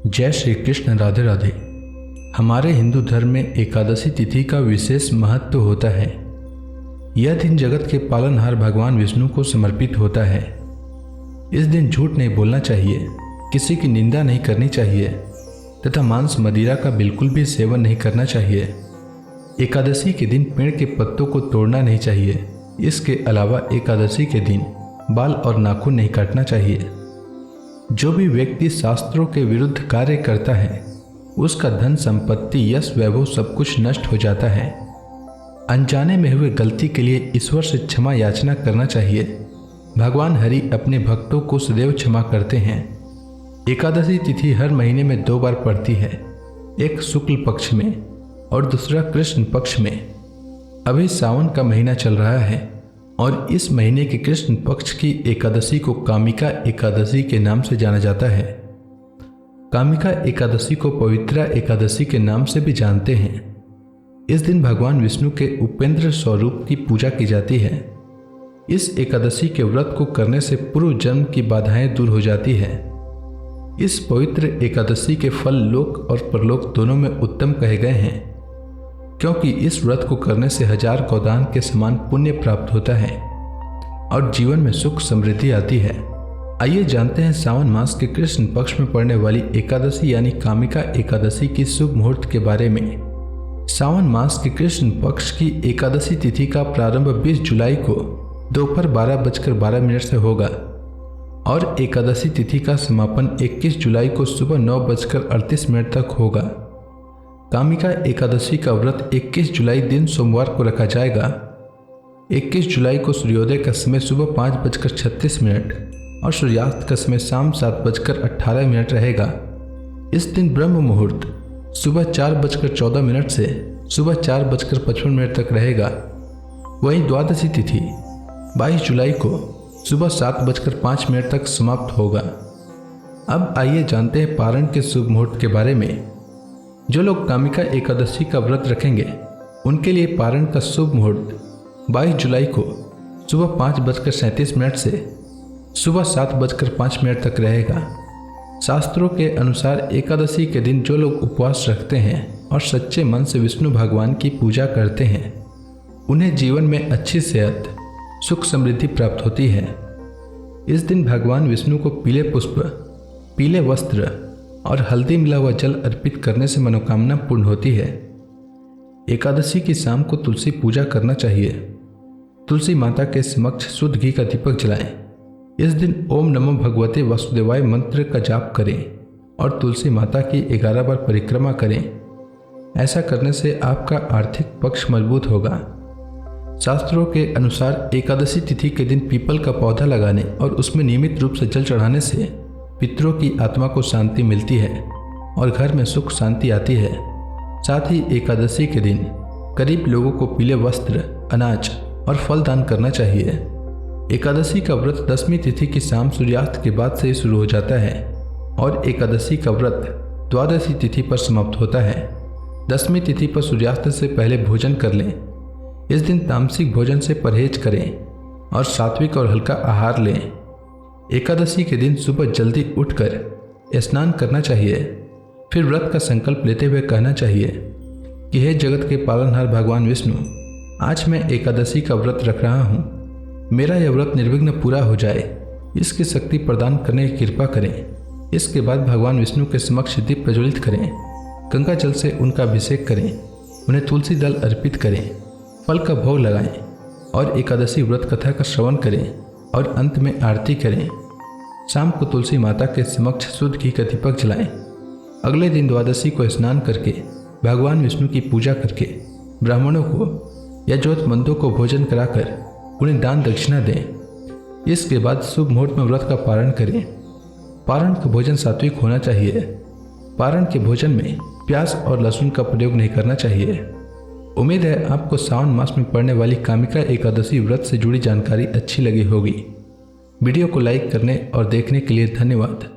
जय श्री कृष्ण। राधे राधे। हमारे हिंदू धर्म में एकादशी तिथि का विशेष महत्व होता है। यह दिन जगत के पालनहार भगवान विष्णु को समर्पित होता है। इस दिन झूठ नहीं बोलना चाहिए, किसी की निंदा नहीं करनी चाहिए तथा मांस मदिरा का बिल्कुल भी सेवन नहीं करना चाहिए। एकादशी के दिन पेड़ के पत्तों को तोड़ना नहीं चाहिए। इसके अलावा एकादशी के दिन बाल और नाखून नहीं काटना चाहिए। जो भी व्यक्ति शास्त्रों के विरुद्ध कार्य करता है उसका धन संपत्ति यश वैभव सब कुछ नष्ट हो जाता है। अनजाने में हुए गलती के लिए ईश्वर से क्षमा याचना करना चाहिए। भगवान हरि अपने भक्तों को सदैव क्षमा करते हैं। एकादशी तिथि हर महीने में 2 बार पड़ती है, एक शुक्ल पक्ष में और दूसरा कृष्ण पक्ष में। अभी सावन का महीना चल रहा है और इस महीने के कृष्ण पक्ष की एकादशी को कामिका एकादशी के नाम से जाना जाता है। कामिका एकादशी को पवित्रा एकादशी के नाम से भी जानते हैं। इस दिन भगवान विष्णु के उपेंद्र स्वरूप की पूजा की जाती है। इस एकादशी के व्रत को करने से पूर्व जन्म की बाधाएं दूर हो जाती है। इस पवित्र एकादशी के फल लोक और परलोक दोनों में उत्तम कहे गए हैं, क्योंकि इस व्रत को करने से 1000 गोदान के समान पुण्य प्राप्त होता है और जीवन में सुख समृद्धि आती है। आइए जानते हैं सावन मास के कृष्ण पक्ष में पड़ने वाली एकादशी यानी कामिका एकादशी की शुभ मुहूर्त के बारे में। सावन मास के कृष्ण पक्ष की एकादशी तिथि का प्रारंभ 20 जुलाई को दोपहर 12:12 से होगा और एकादशी तिथि का समापन 21 जुलाई को सुबह 9:38 तक होगा। कामिका एकादशी का व्रत 21 जुलाई दिन सोमवार को रखा जाएगा। 21 जुलाई को सूर्योदय का समय सुबह 5:36 और सूर्यास्त का समय शाम 7:18 रहेगा। इस दिन ब्रह्म मुहूर्त सुबह 4:14 से सुबह 4:55 तक रहेगा। वहीं द्वादशी तिथि 22 जुलाई को सुबह 7:05 तक समाप्त होगा। अब आइए जानते हैं पारण के शुभ मुहूर्त के बारे में। जो लोग कामिका एकादशी का व्रत रखेंगे उनके लिए पारण का शुभ मुहूर्त 22 जुलाई को सुबह 5:37 से सुबह 7:05 तक रहेगा। शास्त्रों के अनुसार एकादशी के दिन जो लोग उपवास रखते हैं और सच्चे मन से विष्णु भगवान की पूजा करते हैं उन्हें जीवन में अच्छी सेहत, सुख समृद्धि प्राप्त होती है। इस दिन भगवान विष्णु को पीले पुष्प, पीले वस्त्र और हल्दी मिला हुआ जल अर्पित करने से मनोकामना पूर्ण होती है। एकादशी की शाम को तुलसी पूजा करना चाहिए। तुलसी माता के समक्ष शुद्ध घी का दीपक जलाएं। इस दिन ओम नमो भगवते वासुदेवाय मंत्र का जाप करें और तुलसी माता की 11 बार परिक्रमा करें। ऐसा करने से आपका आर्थिक पक्ष मजबूत होगा। शास्त्रों के अनुसार एकादशी तिथि के दिन पीपल का पौधा लगाने और उसमें नियमित रूप से जल चढ़ाने से पितरों की आत्मा को शांति मिलती है और घर में सुख शांति आती है। साथ ही एकादशी के दिन गरीब लोगों को पीले वस्त्र, अनाज और फल दान करना चाहिए। एकादशी का व्रत 10वीं तिथि की शाम सूर्यास्त के बाद से ही शुरू हो जाता है और एकादशी का व्रत द्वादशी तिथि पर समाप्त होता है। 10वीं तिथि पर सूर्यास्त से पहले भोजन कर लें। इस दिन तामसिक भोजन से परहेज करें और सात्विक और हल्का आहार लें। एकादशी के दिन सुबह जल्दी उठकर स्नान करना चाहिए। फिर व्रत का संकल्प लेते हुए कहना चाहिए कि हे जगत के पालनहार भगवान विष्णु, आज मैं एकादशी का व्रत रख रहा हूँ। मेरा यह व्रत निर्विघ्न पूरा हो जाए, इसकी शक्ति प्रदान करने की कृपा करें। इसके बाद भगवान विष्णु के समक्ष दीप प्रज्वलित करें, गंगा जल से उनका अभिषेक करें, उन्हें तुलसी दल अर्पित करें, फल का भोग लगाएं और एकादशी व्रत कथा का श्रवण करें और अंत में आरती करें। शाम को तुलसी माता के समक्ष शुद्ध घी का दीपक जलाएं। अगले दिन द्वादशी को स्नान करके भगवान विष्णु की पूजा करके ब्राह्मणों को या जरूरतमंदों को भोजन कराकर उन्हें दान दक्षिणा दें। इसके बाद शुभ मुहूर्त में व्रत का पारण करें। पारण का भोजन सात्विक होना चाहिए। पारण के भोजन में प्याज और लहसुन का प्रयोग नहीं करना चाहिए। उम्मीद है आपको सावन मास में पड़ने वाली कामिका एकादशी व्रत से जुड़ी जानकारी अच्छी लगी होगी। वीडियो को लाइक करने और देखने के लिए धन्यवाद।